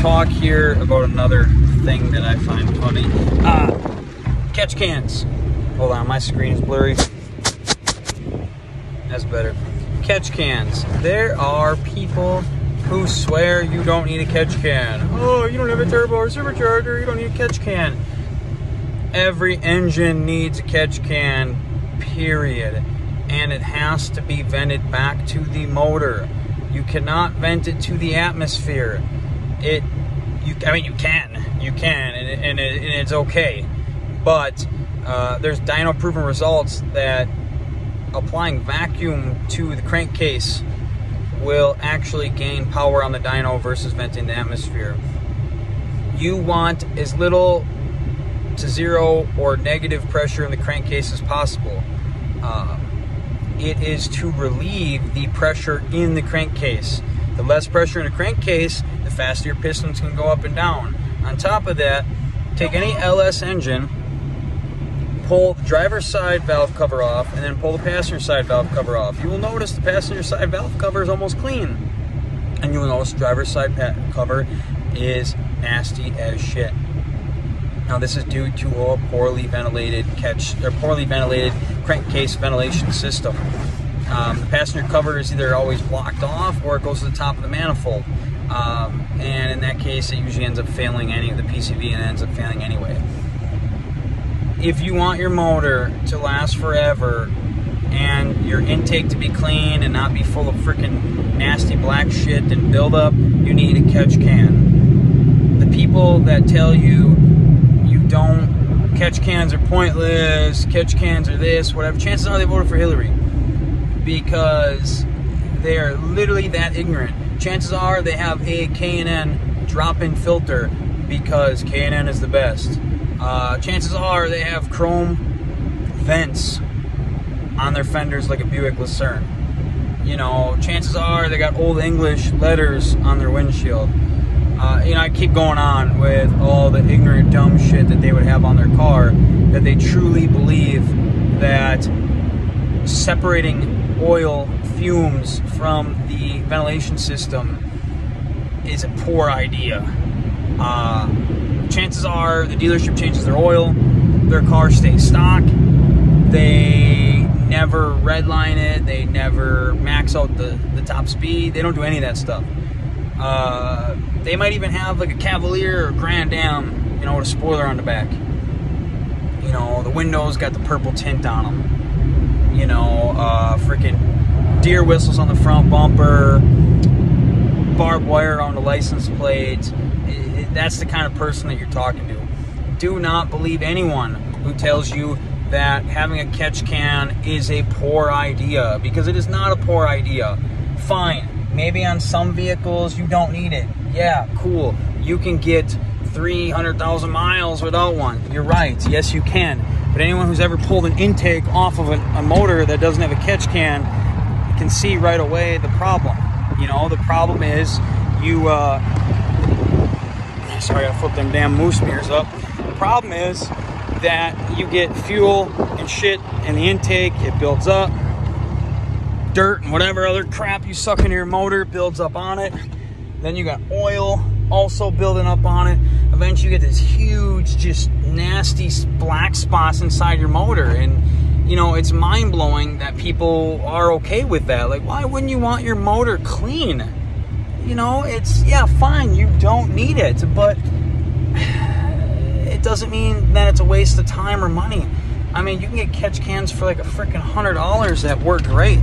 talk here about another thing that I find funny. Catch cans. Hold on, my screen is blurry. That's better. Catch cans. There are people who swear you don't need a catch can. Oh, you don't have a turbo or supercharger, you don't need a catch can. Every engine needs a catch can, period. And it has to be vented back to the motor. You cannot vent it to the atmosphere. I mean, you can, and it's okay. But there's dyno-proven results that applying vacuum to the crankcase will actually gain power on the dyno versus venting the atmosphere. You want as little to zero or negative pressure in the crankcase as possible. It is to relieve the pressure in the crankcase. The less pressure in a crankcase, the faster your pistons can go up and down. On top of that, take any LS engine, pull the driver's side valve cover off, and then pull the passenger side valve cover off. You will notice the passenger side valve cover is almost clean. And you will notice the driver's side cover is nasty as shit. Now this is due to a poorly ventilated crankcase ventilation system. The passenger cover is either always blocked off or it goes to the top of the manifold. And in that case, it usually ends up failing the PCV, and it ends up failing anyway. If you want your motor to last forever and your intake to be clean and not be full of freaking nasty black shit and buildup, you need a catch can. The people that tell you catch cans are pointless, catch cans are this, whatever, chances are they voted for Hillary because they are literally that ignorant. Chances are they have a K&N drop-in filter because K&N is the best. Chances are they have chrome vents on their fenders like a Buick Lucerne. You know, chances are they got Old English letters on their windshield. You know, I keep going on with all the ignorant, dumb shit that they would have on their car, that they truly believe that separating oil fumes from the ventilation system is a poor idea. Chances are the dealership changes their oil, their car stays stock, they never redline it, they never max out the top speed, they don't do any of that stuff. They might even have like a Cavalier or Grand Am, you know, with a spoiler on the back. You know, the windows got the purple tint on them. You know, freaking deer whistles on the front bumper, barbed wire on the license plate. That's the kind of person that you're talking to. Do not believe anyone who tells you that having a catch can is a poor idea, because it is not a poor idea. Fine. Maybe on some vehicles you don't need it. Yeah, cool. You can get 300,000 miles without one. You're right. Yes, you can. But anyone who's ever pulled an intake off of a motor that doesn't have a catch can can see right away the problem. You know, the problem is you... sorry, I gotta flip them damn moose mirrors up. The problem is that you get fuel and shit in the intake. It builds up. Dirt and whatever other crap you suck into your motor builds up on it. Then you got oil also building up on it. Eventually you get this huge, just nasty black spots inside your motor. And, you know, it's mind-blowing that people are okay with that. Like, why wouldn't you want your motor clean? You know, it's, yeah, fine, you don't need it, but it doesn't mean that it's a waste of time or money. I mean, you can get catch cans for like a freaking $100 that work great.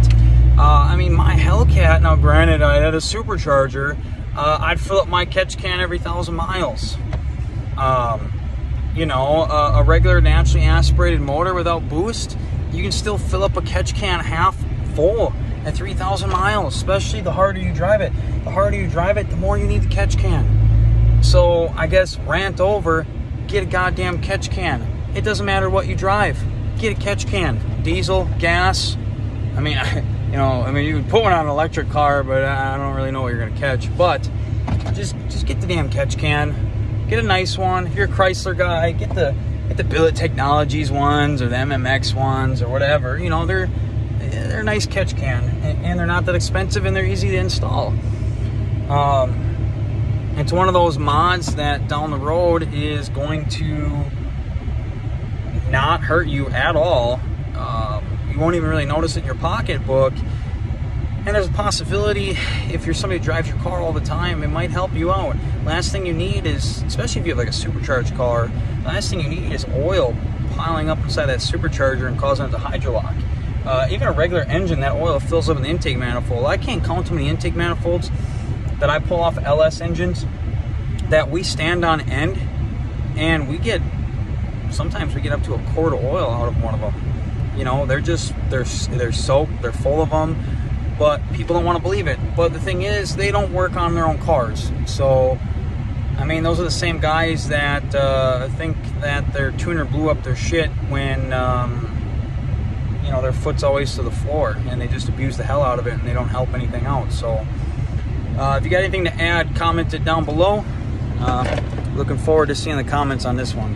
I mean, my Hellcat, now granted, I had a supercharger, I'd fill up my catch can every 1,000 miles. You know, a regular naturally aspirated motor without boost, you can still fill up a catch can half full at 3,000 miles, especially the harder you drive it. The harder you drive it, the more you need the catch can. So, I guess, rant over, get a goddamn catch can. It doesn't matter what you drive. Get a catch can. Diesel, gas, I mean, you know, I mean, you can put one on an electric car, but I don't really know what you're going to catch. But just get the damn catch can. Get a nice one. If you're a Chrysler guy, get the Billet Technologies ones or the MMX ones or whatever. You know, they're a nice catch can, and they're not that expensive, and they're easy to install. It's one of those mods that down the road is going to not hurt you at all. You won't even really notice it in your pocketbook. And there's a possibility, if you're somebody who drives your car all the time, it might help you out. Last thing you need is, especially if you have like a supercharged car, last thing you need is oil piling up inside that supercharger and causing it to hydrolock. Even a regular engine, that oil fills up in the intake manifold. I can't count too many intake manifolds that I pull off LS engines that we stand on end, and sometimes we get up to a quart of oil out of one of them. You know, they're soaked, they're full of them. But people don't want to believe it. But the thing is, they don't work on their own cars. So, I mean, those are the same guys that think that their tuner blew up their shit when, you know, their foot's always to the floor. And they just abuse the hell out of it and they don't help anything out. So, if you got anything to add, comment it down below. Looking forward to seeing the comments on this one.